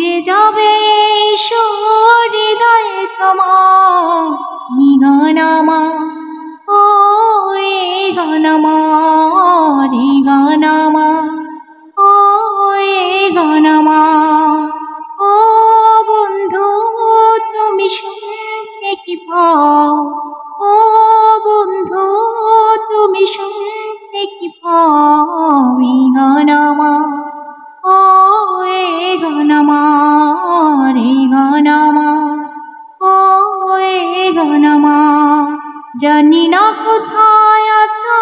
ছুঁয়ে যাবে হৃদয়ে তোমার এই গান আমার, ও এই গান আমার, এই গান আমার, ও এই গান আমার। ও বন্ধু তুমি শুনতে কি পাও, ও বন্ধু তুমি শুনতে কি পাও এই গান আমার, ও এই গান আমার, এই গান আমার, ও এই গান আমার। জানি না কোথায় আছো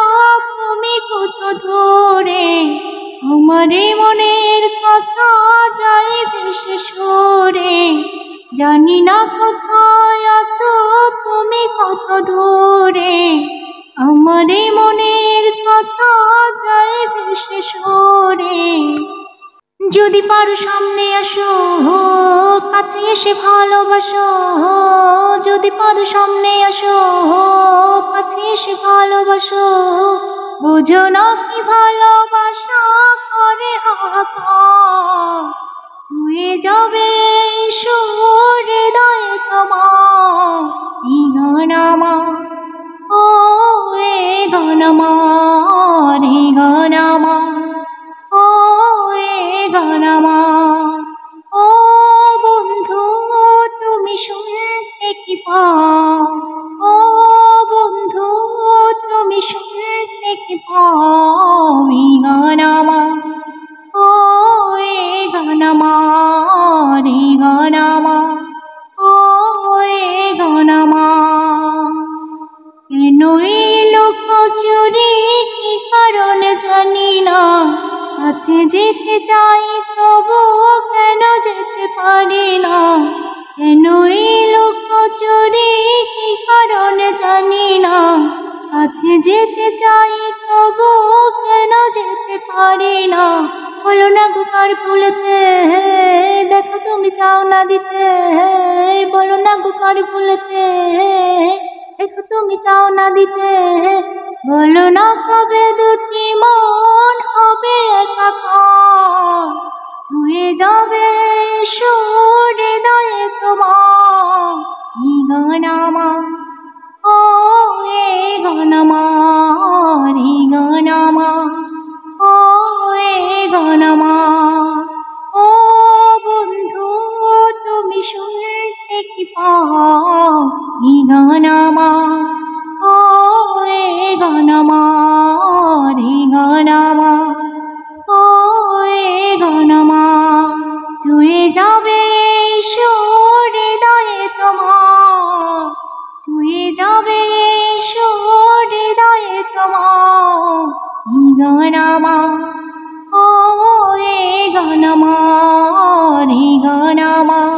তুমি কত দূরে, আমার মনের কথা যায় ভেসে সরে। জানি না কোথায় আছো তুমি কত দূরে, আমার মনের কথা যায় ভেসে সরে। যদি পারো সামনে আসো, কাছে এসে ভালোবাসো। যদি পারো সামনে আসো, কাছে এসে ভালোবাসো। বোঝো না কি ভালোবাসা করে হাহাকার, ছুঁয়ে যাবে হৃদয়ে তোমার এই গান আমার, ও এই গান আমার, এই গান আমার, ও এই গান আমার। ও বন্ধু তুমি শুনতে কি পাও, ও বন্ধু তুমি শুনতে কি পাও এই গান আমার, ও এই গান আমার, এই গান আমার, ও এই গান আমার। কেন এই লুকোচুরি কি কারণে জানি না, কাছে যেতে চাই তবু কেন যেতে পারি না। কেন এই লুকোচুরি কি কারণে জানি না, কাছে যেতে চাই তবু কেন যেতে পারি না। বলো না গো কার ভুলেতে দেখা তুমি চাও না দিতে, বলো না গো কার ভুলেতে দেখা তুমি চাও না দিতে। বলো না কবে দুটি মন হবে একাকার, ছুঁয়ে যাবে হৃদয়ে তোমার এই গান আমার, ও এই গান আমার, এই গান আমার, ও এই গান আমার। ও বন্ধু তুমি শুনতে কি পাও এই গান আমার, ও এই গান আমার, এই গান আমার, ও এই গান আমার। ছুঁয়ে যাবে হৃদয়ে তোমার, ছুঁয়ে যাবে হৃদয়ে তোমার এই গান আমার, ও এই গান আমার, এই গান আমার।